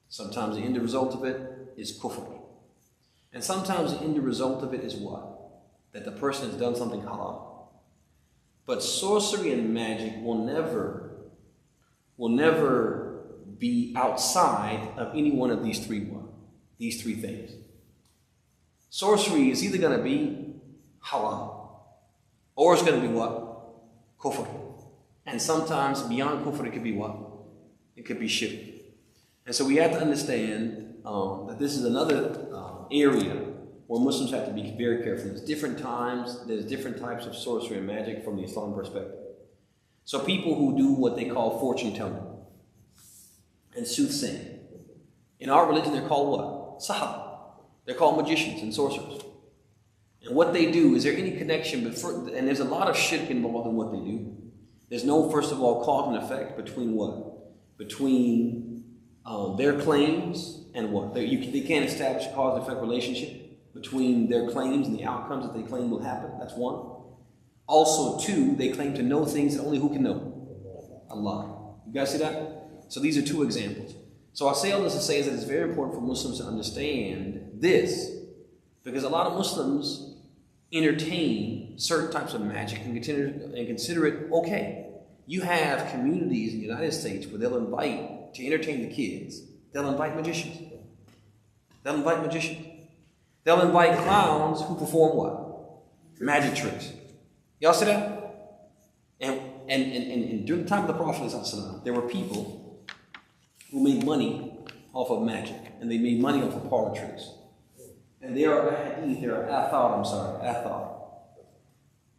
Sometimes the end result of it is kufr. And sometimes the end result of it is what? That the person has done something haram. But sorcery and magic will never be outside of any one of these three things. Sorcery is either going to be haram, or it's going to be what? Kufr. And sometimes beyond kufr, it could be what? It could be shirk. And so we have to understand that this is another area where Muslims have to be very careful. There's different times, there's different types of sorcery and magic from the Islam perspective. So people who do what they call fortune telling and soothsaying. In our religion, they're called what? Sahaba. They're called magicians and sorcerers. And what they do, is there any connection? And there's a lot of shirk involved in what they do. There's no, first of all, cause and effect between what? Between their claims and what? They can't establish a cause and effect relationship between their claims and the outcomes that they claim will happen. That's one. Also, two, they claim to know things that only who can know? Allah. You guys see that? So these are two examples. So I say all this to say is that it's very important for Muslims to understand this, because a lot of Muslims entertain certain types of magic and consider it okay. You have communities in the United States where they'll invite, to entertain the kids, they'll invite magicians. They'll invite magicians. They'll invite clowns who perform what? Magic tricks. Y'all see that? And during the time of the Prophet, there were people who made money off of magic, and they made money off of parlor tricks. And there are athar,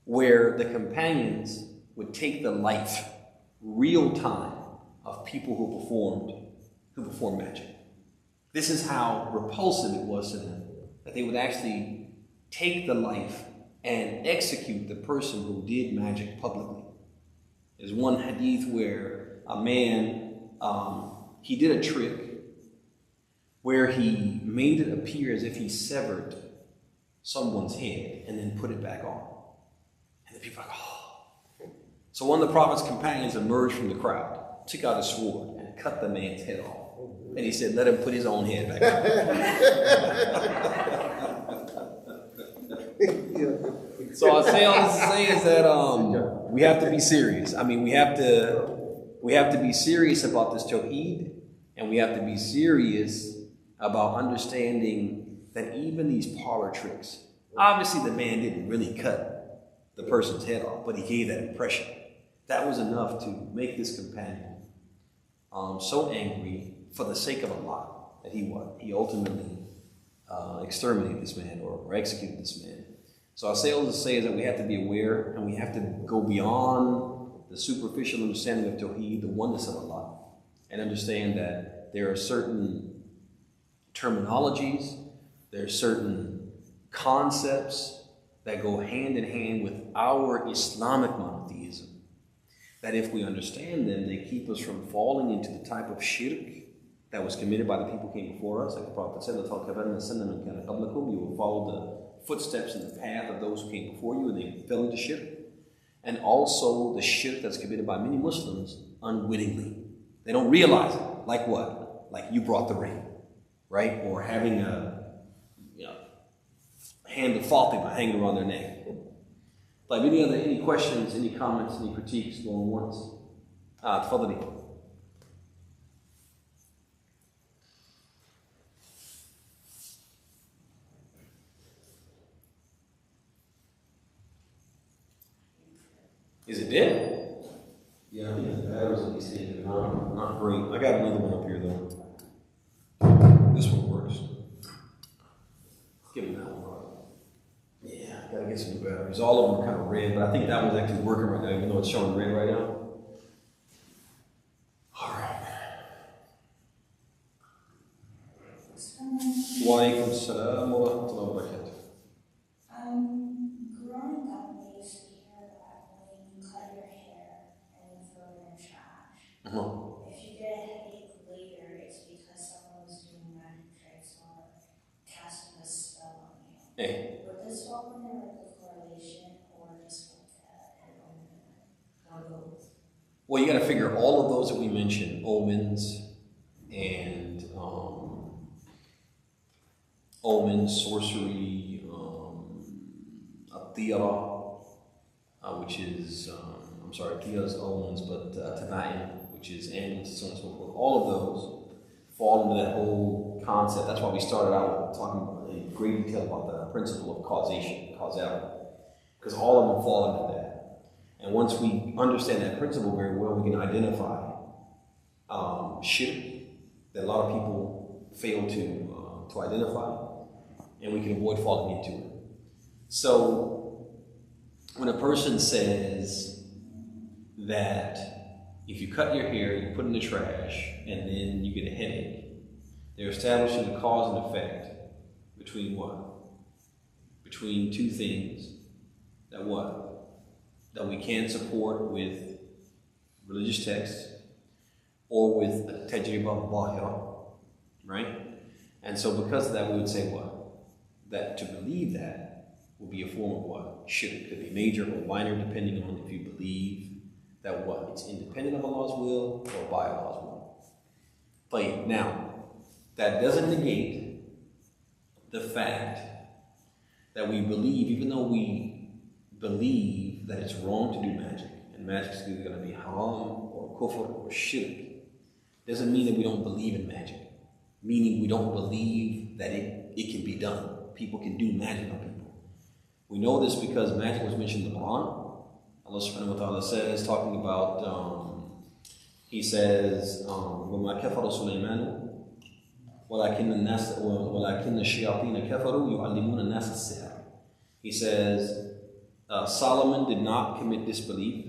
where the companions would take the life, real time, of people who performed magic. This is how repulsive it was to them, that they would actually take the life and execute the person who did magic publicly. There's one hadith where a man, he did a trick where he made it appear as if he severed someone's head and then put it back on. And the people are like, oh. So one of the Prophet's companions emerged from the crowd, took out a sword, and cut the man's head off. And he said, let him put his own head back on. So I say all this to say is that we have to be serious. I mean, we have to be serious about this tawheed, and we have to be serious about understanding that even these parlor tricks, obviously the man didn't really cut the person's head off, but he gave that impression. That was enough to make this companion so angry for the sake of Allah that he ultimately exterminated this man or executed this man. So I say all this to say is that we have to be aware, and we have to go beyond the superficial understanding of tawheed, the oneness of Allah, and understand that there are certain terminologies, there are certain concepts that go hand in hand with our Islamic monotheism, that if we understand them, they keep us from falling into the type of shirk that was committed by the people who came before us. Like the Prophet said, you will follow the footsteps in the path of those who came before you, and they fell into shirk. And also the shirk that's committed by many Muslims unwittingly. They don't realize it. Like what? Like you brought the rain, right? Or having a hand of Fatima hanging around their neck. Like any questions, any comments, any critiques going once? تفضلي. Is it dead? Yeah, I think the batteries in these things are not great. I got another one up here though. This one works. Give me that one, bro. Yeah, I gotta get some new batteries. All of them are kind of red, but I think that one's actually working right now, even though it's showing red right now. All right. Wa alaikum assalam wa rahmatullahi wa barakatuh. Growing up, we used to hear that when you cut your hair and you throw it in trash, if you get a headache later, it's because someone was doing magic tricks or casting a spell on you. Hey. Would this fall under like a correlation or just like an omen or both? Well, you got to figure all of those that we mentioned, omens and sorcery, Athira, which is, Athira's omens, but Tanaim, which is amulets, so on and so forth. All of those fall into that whole concept. That's why we started out talking in great detail about the principle of causality, because all of them fall into that. And once we understand that principle very well, we can identify shirk that a lot of people fail to identify, and we can avoid falling into it. So when a person says that if you cut your hair, you put it in the trash, and then you get a headache, they're establishing a cause and effect between what? Between two things that what? That we can support with religious texts or with a tajriba bahira, right? And so because of that, we would say what? That to believe that will be a form of what? Shirk. It could be major or minor depending on if you believe that what? It's independent of Allah's will or by Allah's will. But now, that doesn't negate the fact that we believe, even though we believe that it's wrong to do magic, and magic is either going to be haram or kufr or shirk, doesn't mean that we don't believe in magic. Meaning we don't believe that it can be done. People can do magic on people. We know this because magic was mentioned in the Quran. Allah subhanahu wa ta'ala says, talking about, he says, وَمَا كَفَرَ سُلَيْمَانُ وَلَكِنَّ الشَّيَاطِينَ كَفَرُوا يُعَلِّمُونَ النَّاسَ السِّحْرَ. He says, Solomon did not commit disbelief,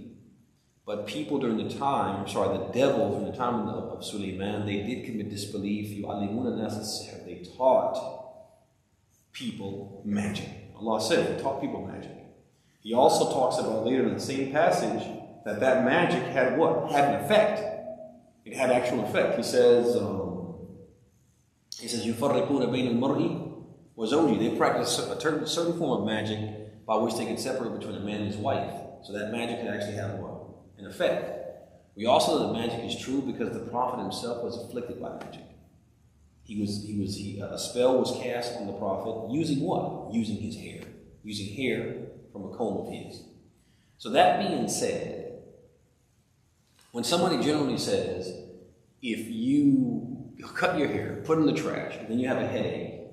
but people during the time, the devils during the time of Sulaiman, they did commit disbelief. يُعَلِّمُونَ النَّاسَ السِّحْرَ. They taught people magic. Allah said He taught people magic. He also talks about later in the same passage that magic had what? Had an effect. It had actual effect. He says, يُفَرِّقُونَ بَيْنَ الْمَرْءِ وَزَوْجِهِ. They practice a certain form of magic by which they can separate between a man and his wife. So that magic could actually have what? An effect. We also know that magic is true because the Prophet himself was afflicted by magic. A spell was cast on the Prophet using what? Using his hair. Using hair from a comb of his. So that being said, when somebody generally says, if you cut your hair, put it in the trash, and then you have a headache,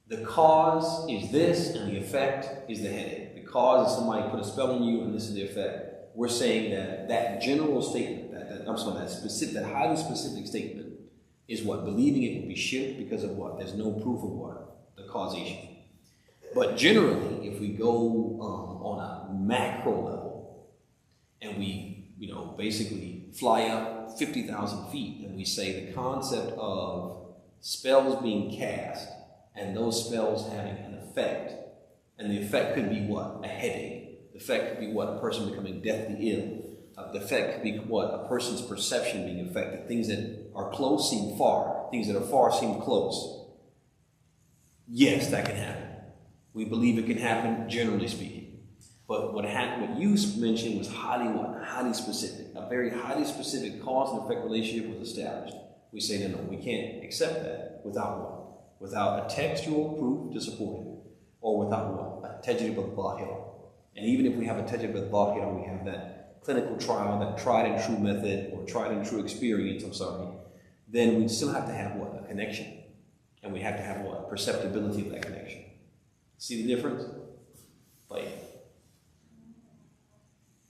the cause is this and the effect is the headache. The cause is somebody put a spell on you and this is the effect. We're saying that general statement, that highly specific statement is what? Believing it would be shirk because of what? There's no proof of what? The causation. But generally, if we go on a macro level and we, basically fly up 50,000 feet and we say the concept of spells being cast and those spells having an effect, and the effect could be what? A headache. The effect could be what? A person becoming deathly ill. The effect could be what? A person's perception being affected. Things that are close seem far. Things that are far seem close. Yes, that can happen. We believe it can happen, generally speaking. But what you mentioned was highly specific. A very highly specific cause and effect relationship was established. We say, no, we can't accept that without what? Without a textual proof to support it. Or without what? A tajrib al-dhahira. And even if we have a tajrib al-dhahira, we have that clinical trial, that tried and true method, or tried and true experience, then we still have to have what? A connection. And we have to have what? Perceptibility of that connection. See the difference?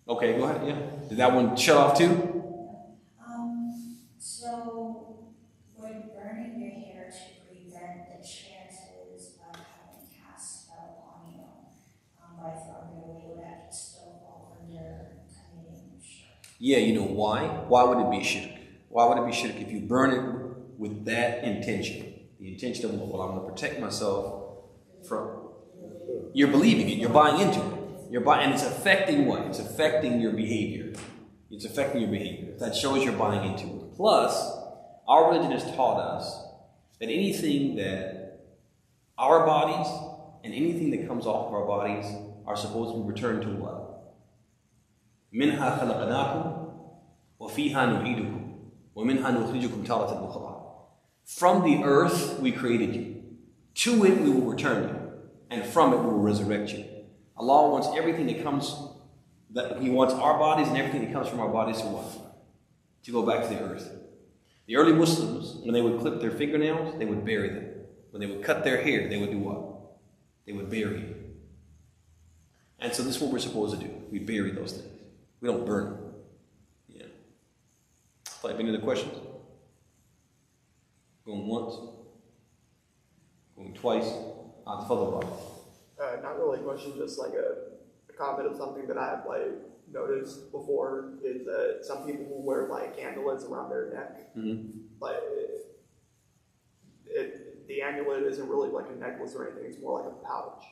Okay, go ahead. Yeah. Did that one shut off too? So would burning your hair to prevent the chances of having cast spell on you by throwing it away, would that still fall under committing shirk? Yeah, you know why? Why would it be shirk? Why would it be shirk if you burn it with that intention? The intention of, well, I'm going to protect myself from... You're believing it. You're buying into it. You're buying, and it's affecting what? It's affecting your behavior. It's affecting your behavior. That shows you're buying into it. Plus, our religion has taught us that anything that our bodies and anything that comes off of our bodies are supposed to be returned to what? مِنْهَا خَلَقْنَاكُمْ وَفِيهَا نُعِيدُكُمْ وَمِنْهَا نُخْرِجُكُمْ تَارَةً أُخْرَى. From the earth we created you. To it we will return you. And from it we will resurrect you. Allah wants everything that comes, that He wants our bodies and everything that comes from our bodies to what? To go back to the earth. The early Muslims, when they would clip their fingernails, they would bury them. When they would cut their hair, they would do what? They would bury it. And so this is what we're supposed to do. We bury those things. We don't burn them. Yeah. Any other questions? Going once? Going twice? Not really a question, just like a comment of something that I've like noticed before is that some people will wear like amulets around their neck. Mm-hmm. Like the amulet isn't really like a necklace or anything; it's more like a pouch.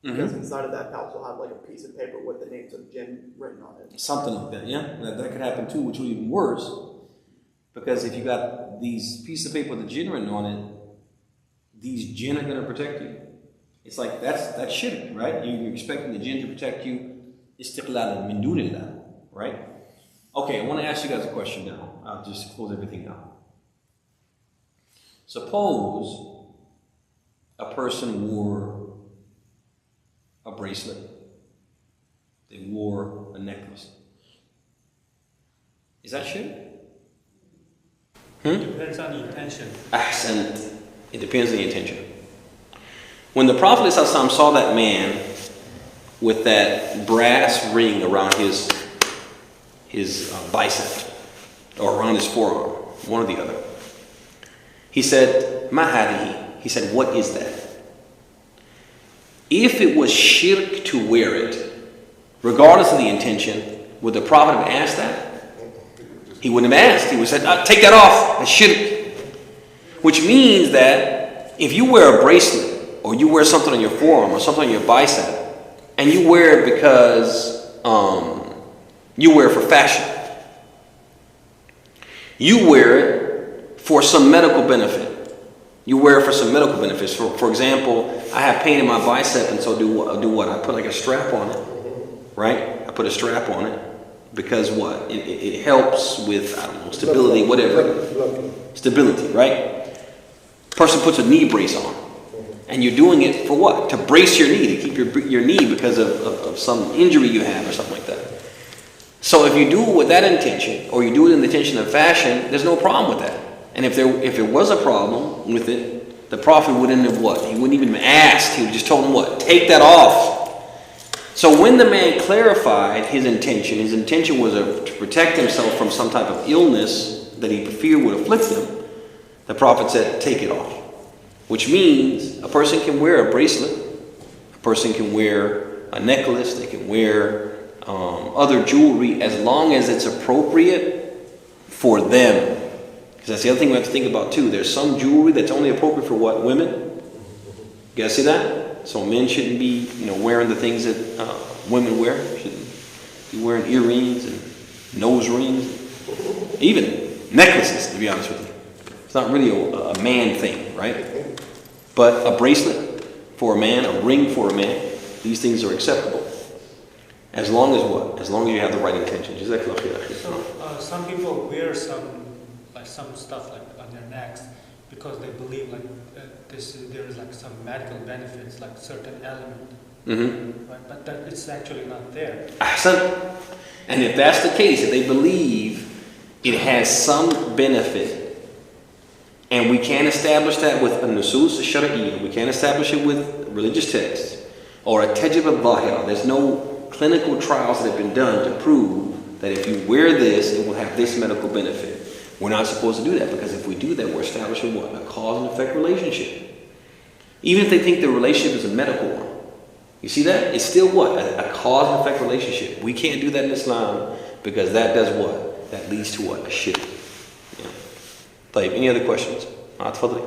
Mm-hmm. Because inside of that pouch will have like a piece of paper with the names of jinn written on it. Something like that, yeah. That could happen too, which would be even worse. Because if you got these pieces of paper with the jinn written on it, these jinn are going to protect you. It's like that's shirk, right? You're expecting the jinn to protect you. Istiqlal min dunillah, right? Okay, I want to ask you guys a question now. I'll just close everything now. Suppose a person wore a bracelet. They wore a necklace. Is that shirk? It depends on the intention. Ahsant. It depends on the intention. When the Prophet ﷺ saw that man with that brass ring around his bicep or around his forearm, one or the other, he said, "Ma hadihi?" He said, "What is that?" If it was shirk to wear it, regardless of the intention, would the Prophet have asked that? He wouldn't have asked. He would have said, "Take that off. That's shirk." Which means that if you wear a bracelet or you wear something on your forearm or something on your bicep, and you wear it because you wear it for fashion, you wear it for some medical benefit. You wear it for some medical benefits. For example, I have pain in my bicep, and so do what? I put like a strap on it, right? I put a strap on it because what? It helps with, I don't know, stability, whatever. Stability, right? Person puts a knee brace on, and you're doing it for what? To brace your knee, to keep your knee because of some injury you have or something like that. So if you do it with that intention, or you do it in the intention of fashion, there's no problem with that. And if there was a problem with it, the Prophet wouldn't have what? He wouldn't even have asked. He would just told him what? Take that off. So when the man clarified his intention was to protect himself from some type of illness that he feared would afflict him, the Prophet said, take it off. Which means a person can wear a bracelet, a person can wear a necklace, they can wear other jewelry as long as it's appropriate for them. Because that's the other thing we have to think about too. There's some jewelry that's only appropriate for what? Women? You guys see that? So men shouldn't be wearing the things that women wear. Shouldn't be wearing earrings and nose rings, even necklaces, to be honest with you. It's not really a man thing, right? But a bracelet for a man, a ring for a man, these things are acceptable. As long as what? As long as you have the right intentions. So some people wear some stuff like on their necks because they believe like there is like some medical benefits, like certain element. Mm-hmm. Right? But that it's actually not there. Ahsan. And if that's the case, if they believe it has some benefit, and we can't establish that with a nusus al-shar'iyyah, we can't establish it with religious texts, or a tajib al-zahira, there's no clinical trials that have been done to prove that if you wear this, it will have this medical benefit. We're not supposed to do that, because if we do that, we're establishing what? A cause and effect relationship. Even if they think the relationship is a medical one. You see that? It's still what? A cause and effect relationship. We can't do that in Islam, because that does what? That leads to what? A shirk. Yeah. طيب, any other questions? تفضلي.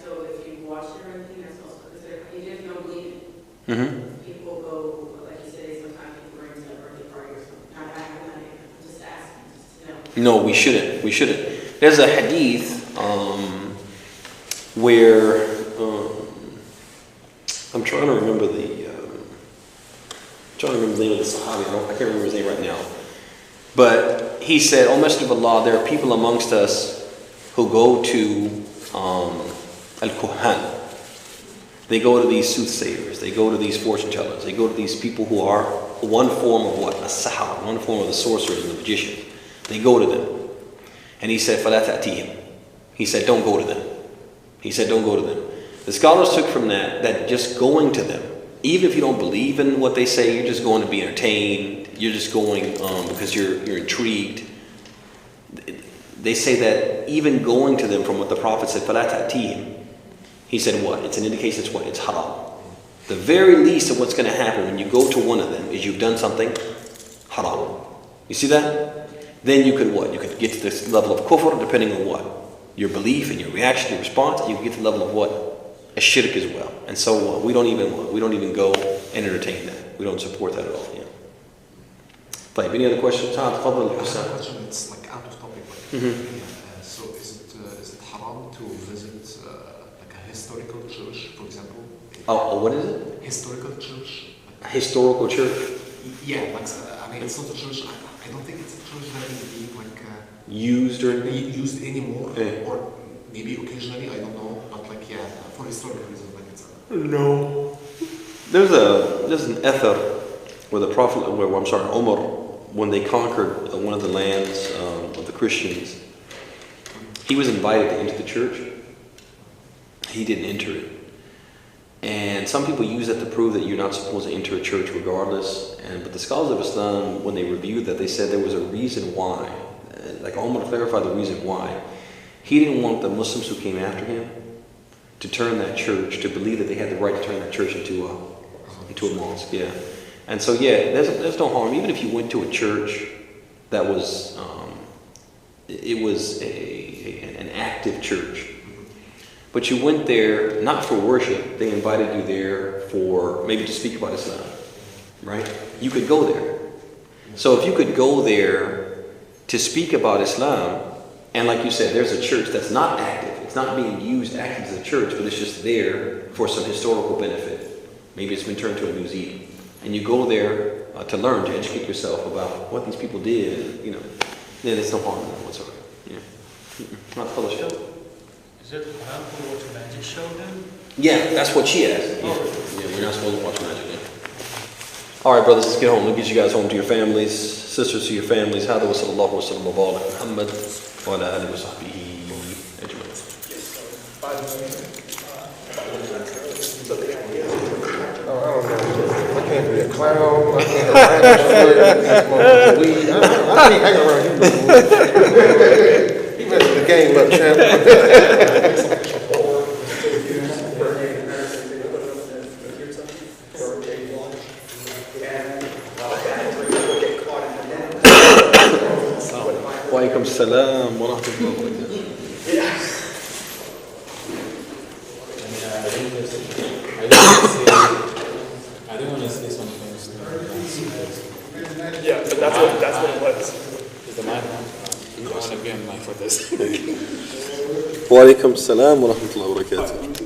So if you watch it or anything, that's also considered, even if you don't believe it. Mm-hmm. People go, like you said, sometimes people bring to a birthday party or something. I'm just asking, just to know. No, we shouldn't. We shouldn't. There's a hadith where I'm trying to remember the name of the Sahabi. I can't remember his name right now. But he said, "O Messenger of Allah, there are people amongst us who go to al-Kuhan. They go to these soothsayers. They go to these fortune tellers. They go to these people who are one form of what? A-sahar, one form of the sorcerers and the magicians. They go to them." And he said, فَلَا تَأْتِيهِمْ. He said, don't go to them. He said, don't go to them. The scholars took from that just going to them, even if you don't believe in what they say, you're just going to be entertained. You're just going because you're intrigued. They say that even going to them, from what the Prophet said, فَلَا تَأْتِيهِمْ. He said what? It's an indication it's what? It's haram. The very least of what's going to happen when you go to one of them is you've done something haram. You see that? Then you could what? You could get to this level of kufr, depending on what? Your belief and your reaction, your response. You can get to the level of what? A shirk as well. And so we don't even go and entertain that. We don't support that at all. Yeah. طيب, any other questions? Question, it's like out of topic. But so is it haram to visit like a historical church, for example? Oh, what is it? Historical church. A historical church? Yeah, like I mean, it's not a church. I don't think it's a church that is being like Used or used anymore, Yeah. or maybe occasionally. I don't know, but like for historical reasons, like it's. No. There's an ether where the Prophet, Umar, when they conquered one of the lands of the Christians, he was invited to enter the church. He didn't enter it. And some people use that to prove that you're not supposed to enter a church regardless. But the scholars of Islam, when they reviewed that, they said there was a reason why. Like Umar clarified the reason why. He didn't want the Muslims who came after him to turn that church, to believe that they had the right to turn that church into a mosque. Yeah. And so there's no harm, even if you went to a church that was it was an active church, but you went there not for worship. They invited you there for maybe to speak about Islam, right? You could go there. So if you could go there to speak about Islam, and like you said, there's a church that's not active. It's not being used active as a church, but it's just there for some historical benefit. Maybe it's been turned to a museum. And you go there to learn, to educate yourself about what these people did, then there's no harm in that whatsoever. Yeah. Not published. Is it haram to watch a magic show then? Yeah, that's what she asked. Yeah, we're not supposed to watch magic. Yeah. All right, brothers, let's get home. Let's get you guys home to your families, sisters to your families. هذا وصلى الله وسلم وبارك على محمد وعلى آله وصحبه أجمعين. I can't be a clown. I can't smoke weed. I can't hang around him. He messed the game up, champ. وعليكم السلام ورحمة الله وبركاته. I don't want to say something. Yeah, but that's what it was. Is the mic on? I want to be on mic for this. وعليكم السلام ورحمة الله وبركاته.